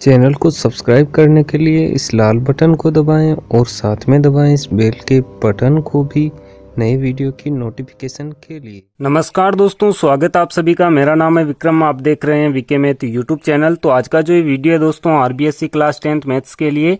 Channel को subscribe करने के लिए इस लाल बटन को दबाएं और साथ में दबाएं इस बेल के बटन को भी नए वीडियो की नोटिफिकेशन के लिए। नमस्कार दोस्तों, स्वागत आप सभी का। मेरा नाम है विक्रम, आप देख रहे हैं वीके मैथ यूट्यूब चैनल। तो आज का जो ये वीडियो है दोस्तों, आरबीएससी क्लास 10th मैथ्स के लिए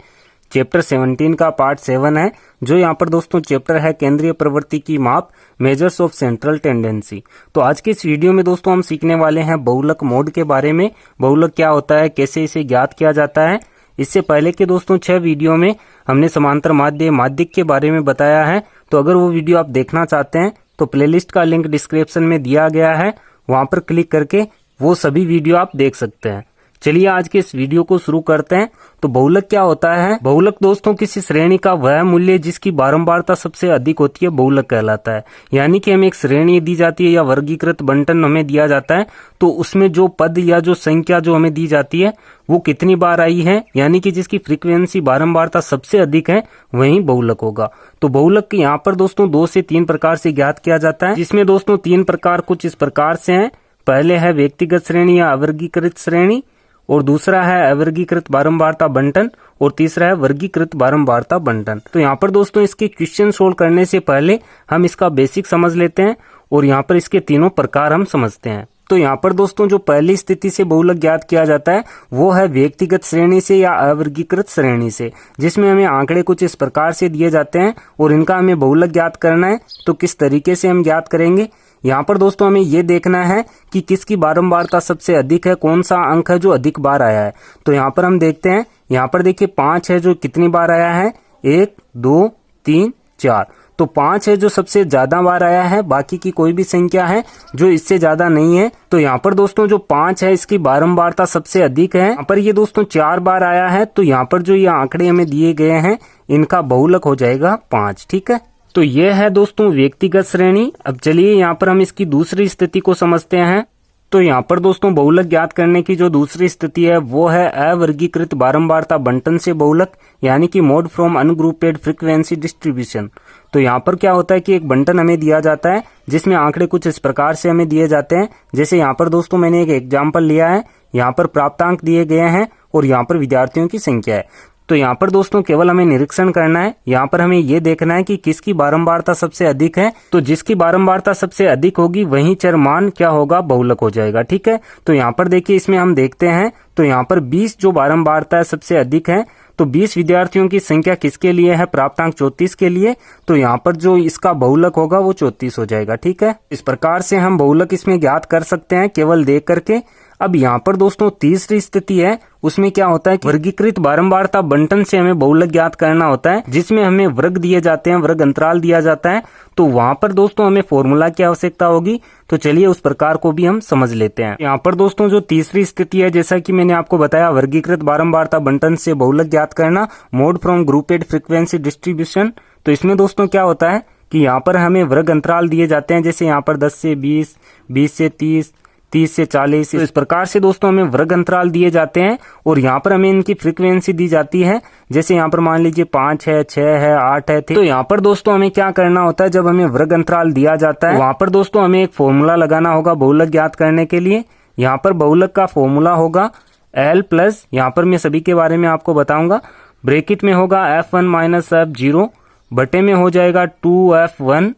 चैप्टर 17 का पार्ट 7 है। जो यहाँ पर दोस्तों चैप्टर है केंद्रीय प्रवृत्ति की माप, मेजर्स ऑफ सेंट्रल टेंडेंसी। तो आज के इस वीडियो में दोस्तों हम सीखने वाले हैं बहुलक मोड के बारे में। बहुलक क्या होता है, कैसे इसे ज्ञात किया जाता है। इससे पहले के दोस्तों 6 वीडियो में हमने समांतर माध्य, माध्यिक के बारे में बताया है। तो अगर वो वीडियो आप देखना चाहते हैं तो प्लेलिस्ट का लिंक डिस्क्रिप्शन में दिया गया है, वहां पर क्लिक करके वो सभी वीडियो आप देख सकते हैं। चलिए आज के इस वीडियो को शुरू करते हैं। तो बहुलक क्या होता है। बहुलक दोस्तों किसी श्रेणी का वह मूल्य जिसकी बारंबारता सबसे अधिक होती है, बहुलक कहलाता है। यानी कि हमें एक श्रेणी दी जाती है या वर्गीकृत बंटन हमें दिया जाता है, तो उसमें जो पद या जो संख्या जो हमें दी जाती है वो कितनी बार आई है, यानी कि जिसकी फ्रीक्वेंसी बारंबारता सबसे अधिक है, वही बहुलक होगा। तो बहुलक यहाँ पर दोस्तों 2 से 3 प्रकार से ज्ञात किया जाता है, जिसमें दोस्तों 3 प्रकार कुछ इस प्रकार से हैं। पहले है व्यक्तिगत श्रेणी या अवर्गीकृत श्रेणी, और दूसरा है अवर्गीकृत बारंबारता बंटन, और तीसरा है वर्गीकृत बारंबारता बंटन। तो यहाँ पर दोस्तों इसके क्वेश्चन सोल्व करने से पहले हम इसका बेसिक समझ लेते हैं और यहाँ पर इसके तीनों प्रकार हम समझते हैं। तो यहाँ पर दोस्तों जो पहली स्थिति से बहुलक ज्ञात किया जाता है वो है व्यक्तिगत श्रेणी से या अवर्गीकृत श्रेणी से, जिसमें हमें आंकड़े कुछ इस प्रकार से दिए जाते हैं और इनका हमें बहुलक ज्ञात करना है। तो किस तरीके से हम ज्ञात करेंगे, यहाँ पर दोस्तों हमें ये देखना है कि किसकी बारंबारता सबसे अधिक है, कौन सा अंक है जो अधिक बार आया है। तो यहाँ पर हम देखते हैं, यहाँ पर देखिए 5 है जो कितनी बार आया है, 1 2 3 4। तो 5 है जो सबसे ज्यादा बार आया है, बाकी की कोई भी संख्या है जो इससे ज्यादा नहीं है। तो यहाँ पर दोस्तों जो 5 है इसकी बारंबारता सबसे अधिक है। यहाँ पर ये दोस्तों 4 बार आया है, तो यहाँ पर जो ये आंकड़े हमें दिए गए हैं इनका बहुलक हो जाएगा 5। ठीक है, तो ये है दोस्तों व्यक्तिगत श्रेणी। अब चलिए यहाँ पर हम इसकी दूसरी स्थिति को समझते हैं। तो यहाँ पर दोस्तों बहुलक ज्ञात करने की जो दूसरी स्थिति है वो है अवर्गीकृत बारंबारता बंटन से बहुलक, यानी कि मोड फ्रॉम अनग्रुपेड फ्रीक्वेंसी डिस्ट्रीब्यूशन। तो यहाँ पर क्या होता है कि एक बंटन हमें दिया जाता है जिसमें आंकड़े कुछ इस प्रकार से हमें दिए जाते हैं। जैसे यहाँ पर दोस्तों मैंने एक एग्जाम्पल लिया है, यहाँ पर प्राप्तांक दिए गए हैं और यहाँ पर विद्यार्थियों की संख्या है। तो यहाँ पर दोस्तों केवल हमें निरीक्षण करना है, यहाँ पर हमें ये देखना है कि किसकी बारंबारता सबसे अधिक है। तो जिसकी बारंबारता सबसे अधिक होगी वही चर मान क्या होगा, बहुलक हो जाएगा। ठीक है, तो यहाँ पर देखिए इसमें हम देखते हैं, तो यहाँ पर 20 जो बारंबारता है सबसे अधिक है। तो 20 विद्यार्थियों की संख्या किसके लिए है, प्राप्तांक 34 के लिए। तो यहाँ पर जो इसका बहुलक होगा वो 34 हो जाएगा। ठीक है, इस प्रकार से हम बहुलक इसमें ज्ञात कर सकते हैं केवल देख करके। अब यहाँ पर दोस्तों तीसरी स्थिति है, उसमें क्या होता है कि वर्गीकृत बारंबारता बंटन से हमें बहुलक ज्ञात करना होता है, जिसमें हमें वर्ग दिए जाते हैं, वर्ग अंतराल दिया जाता है। तो वहां पर दोस्तों हमें फॉर्मूला की आवश्यकता होगी। तो चलिए उस प्रकार को भी हम समझ लेते हैं। यहाँ पर दोस्तों जो तीसरी स्थिति है, जैसा कि मैंने आपको बताया, वर्गीकृत बारंबारता बंटन से बहुलक ज्ञात करना, मोड फ्रॉम ग्रुपेड फ्रीक्वेंसी डिस्ट्रीब्यूशन। तो इसमें दोस्तों क्या होता है कि यहाँ पर हमें वर्ग अंतराल दिए जाते हैं, जैसे यहाँ पर 10 से 20, 20 से 30, 30 से 40। तो इस प्रकार से दोस्तों हमें वर्ग अंतराल दिए जाते हैं और यहाँ पर हमें इनकी फ्रीक्वेंसी दी जाती है। जैसे यहाँ पर मान लीजिए 5 है, 6 है, 8 है। तो यहाँ पर दोस्तों हमें क्या करना होता है, जब हमें वर्ग अंतराल दिया जाता है वहां पर दोस्तों हमें एक फॉर्मूला लगाना होगा बहुलक ज्ञात करने के लिए। यहाँ पर बहुलक का फॉर्मूला होगा L प्लस, यहाँ पर मैं सभी के बारे में आपको बताऊंगा, ब्रैकेट में होगा F1 माइनस F0 बटे में हो जाएगा 2F1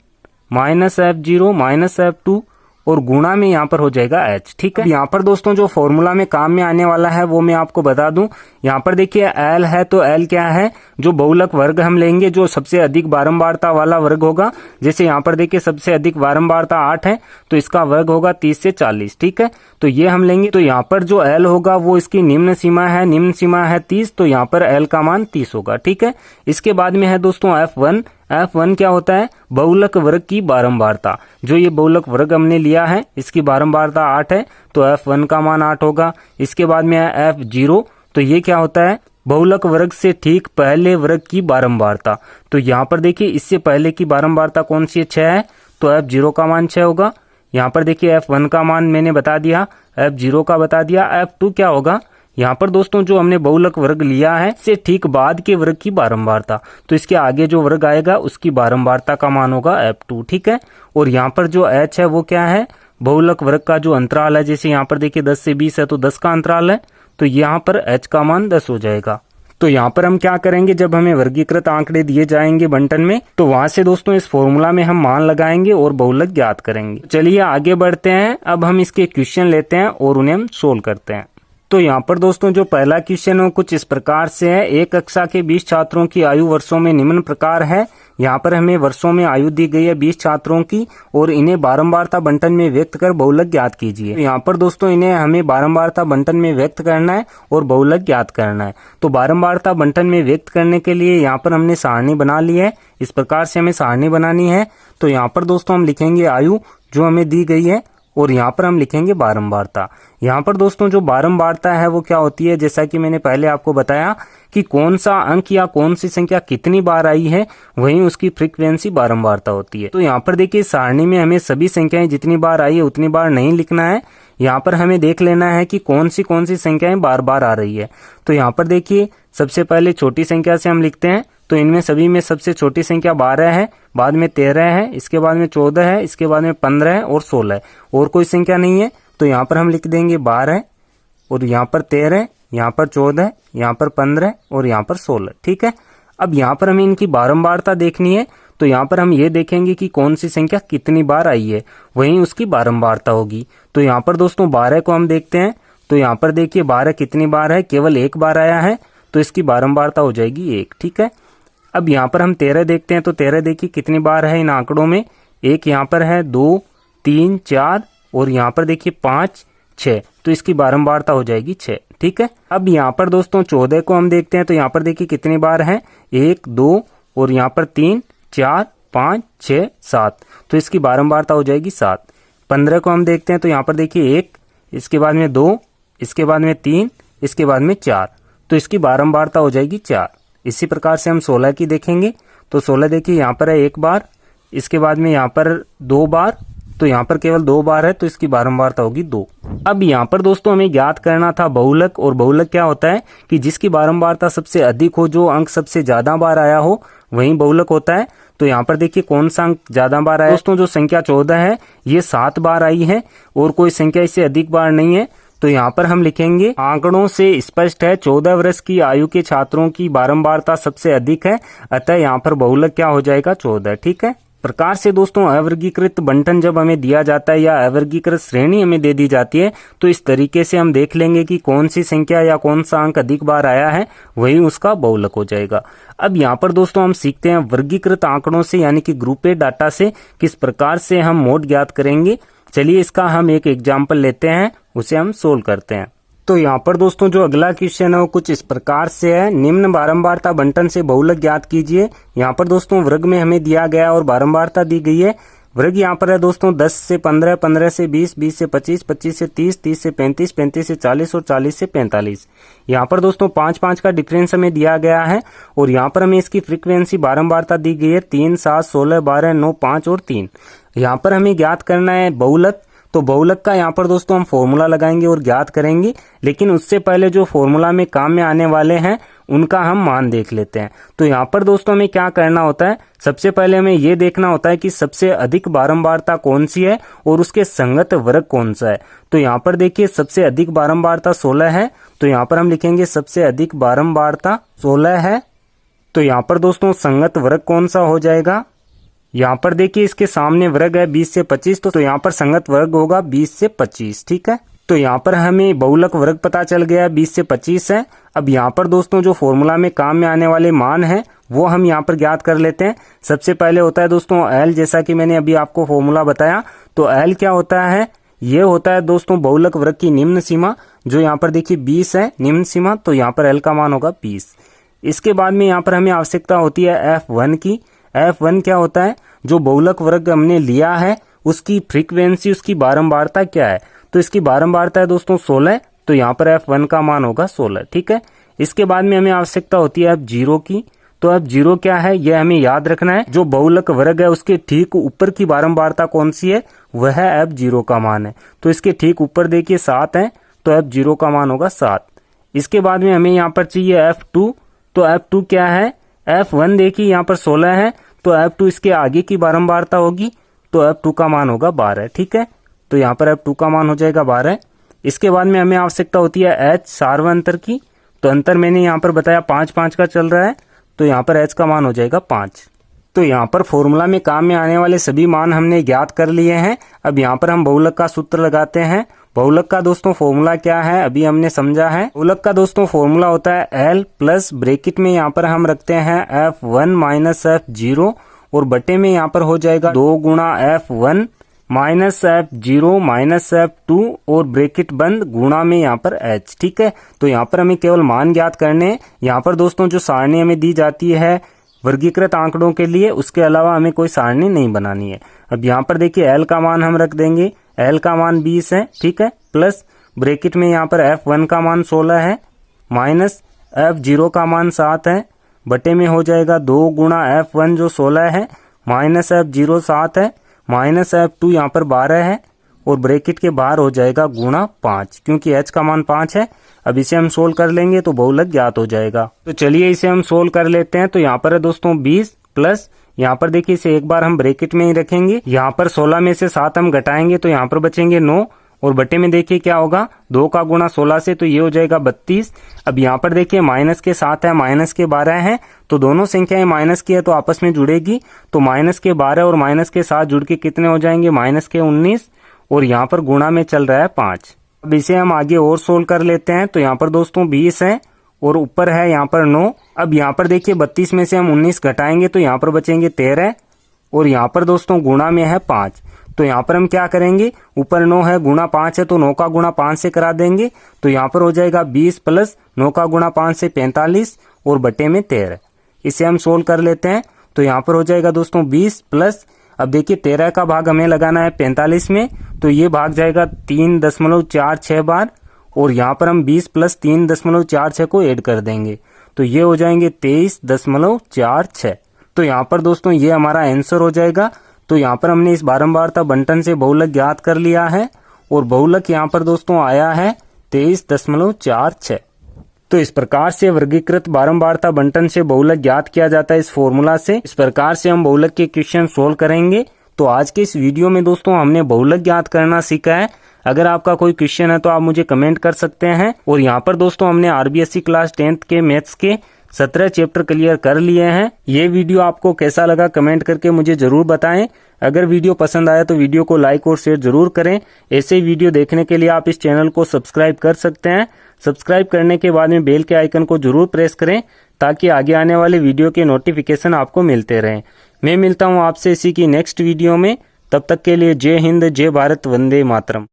minus F0 minus F2 और गुणा में यहाँ पर हो जाएगा H। ठीक है, यहाँ पर दोस्तों जो फॉर्मूला में काम में आने वाला है वो मैं आपको बता दूं। यहाँ पर देखिए L है, तो L क्या है, जो बहुलक वर्ग हम लेंगे जो सबसे अधिक बारंबारता वाला वर्ग होगा। जैसे यहाँ पर देखिए सबसे अधिक बारंबारता 8 है, तो इसका वर्ग होगा 30 से 40। ठीक है, तो ये हम लेंगे। तो यहाँ पर जो L होगा वो इसकी निम्न सीमा है, निम्न सीमा है 30, तो यहाँ पर L का मान 30 होगा। ठीक है, इसके बाद में है दोस्तों F1। F1 क्या होता है, बहुलक वर्ग की बारंबारता। जो ये बहुलक वर्ग हमने लिया है इसकी बारंबारता 8 है, तो F1 का मान 8 होगा। इसके बाद में है F0, तो ये क्या होता है, बहुलक वर्ग से ठीक पहले वर्ग की बारंबारता। तो यहाँ पर देखिए इससे पहले की बारंबारता कौन सी है, 6 है, तो F0 का मान 6 होगा। यहाँ पर देखिए F1 का मान मैंने बता दिया, F0 का बता दिया, F2 क्या होगा, यहाँ पर दोस्तों जो हमने बहुलक वर्ग लिया है से ठीक बाद के वर्ग की बारंबारता, तो इसके आगे जो वर्ग आएगा उसकी बारंबारता का मान होगा F2। ठीक है, और यहाँ पर जो H है वो क्या है, बहुलक वर्ग का जो अंतराल है। जैसे यहाँ पर देखिए 10 से 20 है तो 10 का अंतराल है, तो यहाँ पर h का मान 10 हो जाएगा। तो यहाँ पर हम क्या करेंगे, जब हमें वर्गीकृत आंकड़े दिए जाएंगे बंटन में, तो वहां से दोस्तों इस फॉर्मूला में हम मान लगाएंगे और बहुलक ज्ञात करेंगे। चलिए आगे बढ़ते हैं। अब हम इसके क्वेश्चन लेते हैं और उन्हें हम सोल्व करते हैं। तो यहाँ पर दोस्तों जो पहला क्वेश्चन है कुछ इस प्रकार से है। एक कक्षा के 20 छात्रों की आयु वर्षों में निम्न प्रकार है। यहाँ पर हमें वर्षों में आयु दी गई है 20 छात्रों की और इन्हें बारंबारता बंटन में व्यक्त कर बहुलक ज्ञात कीजिए। तो यहाँ पर दोस्तों इन्हें हमें बारंबारता बंटन में व्यक्त करना है और बहुलक ज्ञात करना है। तो बारंबारता बंटन में व्यक्त करने के लिए यहाँ पर हमने सारणी बना ली है। इस प्रकार से हमें सारणी बनानी है। तो यहाँ पर दोस्तों हम लिखेंगे आयु जो हमें दी गई है और यहाँ पर हम लिखेंगे बारंबारता। यहाँ पर दोस्तों जो बारंबारता है वो क्या होती है, जैसा कि मैंने पहले आपको बताया कि कौन सा अंक या कौन सी संख्या कितनी बार आई है वहीं उसकी फ्रीक्वेंसी बारंबारता होती है। तो यहाँ पर देखिए सारणी में हमें सभी संख्याएं जितनी बार आई है उतनी बार नहीं लिखना है। यहाँ पर हमें देख लेना है कि कौन सी संख्याएं बार बार आ रही है। तो यहाँ पर देखिए सबसे पहले छोटी संख्या से हम लिखते हैं। तो इनमें सभी में सबसे छोटी संख्या 12 है, बाद में 13 है, इसके बाद में 14 है, इसके बाद में 15 है और 16 है। और कोई संख्या नहीं है तो यहाँ पर हम लिख देंगे 12 और यहाँ पर 13, यहाँ पर 14, यहाँ पर 15 और यहाँ पर 16। ठीक है। अब यहाँ पर हमें इनकी बारंबारता देखनी है। तो यहाँ पर हम ये देखेंगे कि कौन सी संख्या कितनी बार आई है वहीं उसकी बारंबारता होगी। तो यहाँ पर दोस्तों 12 को हम देखते हैं। तो यहाँ पर देखिए 12 कितनी बार है, केवल एक बार आया है, तो इसकी बारंबारता हो जाएगी 1। ठीक है। अब यहाँ पर हम 13 देखते हैं। तो 13 देखिए कितनी बार है इन आंकड़ों में, एक यहाँ पर है, 2, 3, 4 और यहाँ पर देखिए 5, 6, तो इसकी बारंबारता हो जाएगी 6। ठीक है। अब यहाँ पर दोस्तों 14 को हम देखते हैं। तो यहाँ पर देखिए कितनी बार है, 1, 2 और यहाँ पर 3, 4, 5, 6, 7, तो इसकी बारंबारता हो जाएगी 7। 15 को हम देखते हैं। तो यहाँ पर देखिए 1, इसके बाद में 2, इसके बाद में 3, इसके बाद में 4, तो इसकी बारंबारता हो जाएगी 4। इसी प्रकार से हम 16 की देखेंगे। तो 16 देखिए यहाँ पर है 1 बार, इसके बाद में यहाँ पर 2 बार, तो यहाँ पर केवल 2 बार है, तो इसकी बारंबारता होगी 2। अब यहाँ पर दोस्तों हमें ज्ञात करना था बहुलक। और बहुलक क्या होता है कि जिसकी बारंबारता सबसे अधिक हो, जो अंक सबसे ज्यादा बार आया हो वही बहुलक होता है। तो यहाँ पर देखिए कौन सा अंक ज्यादा बार आया दोस्तों, जो संख्या 14 है ये 7 बार आई है और कोई संख्या इससे अधिक बार नहीं है। तो यहाँ पर हम लिखेंगे आंकड़ों से स्पष्ट है 14 वर्ष की आयु के छात्रों की बारंबारता सबसे अधिक है, अतः यहाँ पर बहुलक क्या हो जाएगा 14। ठीक है। प्रकार से दोस्तों अवर्गीकृत बंटन जब हमें दिया जाता है या अवर्गीकृत श्रेणी हमें दे दी जाती है तो इस तरीके से हम देख लेंगे कि कौन सी संख्या या कौन सा अंक अधिक बार आया है वही उसका बहुलक हो जाएगा। अब यहाँ पर दोस्तों हम सीखते हैं वर्गीकृत आंकड़ों से यानी कि ग्रुपेड डाटा से किस प्रकार से हम मोड ज्ञात करेंगे। चलिए इसका हम एक एग्जाम्पल लेते हैं, उसे हम सोल्व करते हैं। तो यहाँ पर दोस्तों जो अगला क्वेश्चन है वो कुछ इस प्रकार से है, निम्न बारंबारता बंटन से बहुलक ज्ञात कीजिए। यहाँ पर दोस्तों वर्ग में हमें दिया गया और बारंबारता दी गई है। वर्ग यहाँ पर है दोस्तों 10 से 15, 15 से 20, 20 से 25, 25 से 30, 30 से 35, 35 से 40 और 40 से 45। यहाँ पर दोस्तों 5-5 का डिफरेंस हमें दिया गया है और यहाँ पर हमें इसकी फ्रीक्वेंसी बारंबारता दी गई है 3, 7, 16, 12, 9, 5 और 3। यहाँ पर हमें ज्ञात करना है बहुलक। तो बहुलक का यहाँ पर दोस्तों हम फॉर्मूला लगाएंगे और ज्ञात करेंगे, लेकिन उससे पहले जो फॉर्मूला में काम में आने वाले हैं उनका हम मान देख लेते हैं। तो यहाँ पर दोस्तों हमें क्या करना होता है, सबसे पहले हमें ये देखना होता है कि सबसे अधिक बारंबारता कौन सी है और उसके संगत वर्ग कौन सा है। तो यहाँ पर देखिए सबसे अधिक बारंबारता 16 है, तो यहाँ पर हम लिखेंगे सबसे अधिक बारंबारता 16 है। तो यहाँ पर दोस्तों संगत वर्ग कौन सा हो जाएगा, यहाँ पर देखिए इसके सामने वर्ग है 20 से 25, तो यहाँ पर संगत वर्ग होगा 20 से 25। ठीक है। तो यहाँ पर हमें बहुलक वर्ग पता चल गया 20 से 25 है। अब यहाँ पर दोस्तों जो फॉर्मूला में काम में आने वाले मान है वो हम यहाँ पर ज्ञात कर लेते हैं। सबसे पहले होता है दोस्तों L, जैसा कि मैंने अभी आपको फॉर्मूला बताया। तो L क्या होता है, ये होता है दोस्तों बहुलक वर्ग की निम्न सीमा, जो यहाँ पर देखिए 20 है निम्न सीमा, तो यहाँ पर L का मान होगा 20। इसके बाद में यहाँ पर हमें आवश्यकता होती है F1 की। F1 क्या होता है, जो बहुलक वर्ग हमने लिया है उसकी फ्रीक्वेंसी, उसकी बारंबारता क्या है। तो इसकी बारंबारता है दोस्तों 16, तो यहाँ पर F1 का मान होगा 16। ठीक है। इसके बाद में हमें आवश्यकता होती है F0 की। तो F0 क्या है यह हमें याद रखना है, जो बहुलक वर्ग है उसके ठीक ऊपर की बारंबारता कौन सी है, वह F0 का मान है। तो इसके ठीक ऊपर देखिए 7 है, तो F0 का मान होगा 7। इसके बाद में हमें यहाँ पर चाहिए F2। तो F2 क्या है, F1 देखिए यहाँ पर 16 है, तो F2 इसके आगे की बारंबारता होगी, तो F2 का मान होगा 12। ठीक है। तो यहाँ पर F2 का मान हो जाएगा 12। इसके बाद में हमें आवश्यकता होती है h सार्वअंतर की। तो अंतर मैंने यहाँ पर बताया 5-5 का चल रहा है, तो यहाँ पर h का मान हो जाएगा 5। तो यहाँ पर फॉर्मूला में काम में आने वाले सभी मान हमने ज्ञात कर लिए हैं। अब यहाँ पर हम बहुलक का सूत्र लगाते हैं। बहुलक का दोस्तों फॉर्मूला क्या है अभी हमने समझा है। बहुलक का दोस्तों फॉर्मूला होता है L प्लस ब्रैकेट में यहाँ पर हम रखते हैं F1 माइनस F0 और बटे में यहाँ पर हो जाएगा 2 गुणा F1 minus F0 minus F2 और ब्रैकेट बंद गुणा में यहाँ पर H। ठीक है, तो यहाँ पर हमें केवल मान ज्ञात करने हैं। यहाँ पर दोस्तों जो सारणी हमें दी जाती है वर्गीकृत आंकड़ों के लिए, उसके अलावा हमें कोई सारणी नहीं बनानी है। अब यहाँ पर देखिए L का मान हम रख देंगे, L का मान 20 है। ठीक है, प्लस ब्रैकेट में यहाँ पर F1 का मान 16 है माइनस F0 का मान 7 है बटे में हो जाएगा 2 गुणा F1 जो 16 है माइनस F0 7 है माइनस F2 यहाँ पर 12 है और ब्रैकेट के बाहर हो जाएगा गुणा 5, क्योंकि h का मान 5 है। अब इसे हम सोल्व कर लेंगे तो बहुलक ज्ञात हो जाएगा। तो चलिए इसे हम सोल्व कर लेते हैं। तो यहाँ पर है दोस्तों 20 प्लस यहाँ पर देखिए इसे एक बार हम ब्रैकेट में ही रखेंगे। यहाँ पर 16 में से 7 हम घटाएंगे तो यहाँ पर बचेंगे 9 और बटे में देखिए क्या होगा 2 का गुणा 16 से, तो ये हो जाएगा 32। अब यहाँ पर देखिए माइनस के 7 है माइनस के 12 है, तो दोनों संख्याएं माइनस की है तो आपस में जुड़ेगी। तो माइनस के 12 और माइनस के 7 जुड़ के कितने हो जाएंगे माइनस के 19 और यहाँ पर गुणा में चल रहा है 5। अब इसे हम आगे और सोल्व कर लेते हैं। तो यहाँ पर दोस्तों 20 है और ऊपर है यहाँ पर 9। अब यहाँ पर देखिए 32 में से हम 19 घटाएंगे तो यहाँ पर बचेंगे 13 और यहाँ पर दोस्तों गुणा में है 5। तो यहाँ पर हम क्या करेंगे, ऊपर 9 है गुणा 5 है तो 9 का गुणा 5 से करा देंगे। तो यहाँ पर हो जाएगा 20 प्लस 9 का गुणा 5 से 45 और बटे में 13। इसे हम सोल्व कर लेते हैं। तो यहाँ पर हो जाएगा दोस्तों 20 प्लस, अब देखिए 13 का भाग हमें लगाना है 45 में, तो ये भाग जाएगा 3.46 बार और यहाँ पर हम 20 प्लस 3.46 को ऐड कर देंगे तो ये हो जाएंगे 23.46। तो यहाँ पर दोस्तों ये हमारा आंसर हो जाएगा। तो यहाँ पर हमने इस बारंबारता बंटन से बहुलक ज्ञात कर लिया है और बहुलक यहाँ पर दोस्तों आया है 23.46। तो इस प्रकार से वर्गीकृत बारंबारता बंटन से बहुलक ज्ञात किया जाता है इस फॉर्मूला से। इस प्रकार से हम बहुलक के क्वेश्चन सोल्व करेंगे। तो आज के इस वीडियो में दोस्तों हमने बहुलक ज्ञात करना सीखा है। अगर आपका कोई क्वेश्चन है तो आप मुझे कमेंट कर सकते हैं। और यहाँ पर दोस्तों हमने आरबीएससी क्लास 10th के मैथ्स के 17 चैप्टर क्लियर कर लिए हैं। ये वीडियो आपको कैसा लगा कमेंट करके मुझे जरूर बताएं। अगर वीडियो पसंद आया तो वीडियो को लाइक और शेयर जरूर करें। ऐसे वीडियो देखने के लिए आप इस चैनल को सब्सक्राइब कर सकते हैं। सब्सक्राइब करने के बाद में बेल के आइकन को जरूर प्रेस करें ताकि आगे आने वाले वीडियो के नोटिफिकेशन आपको मिलते रहें। मैं मिलता हूं आपसे इसी की नेक्स्ट वीडियो में। तब तक के लिए जय हिंद, जय भारत, वंदे मातरम।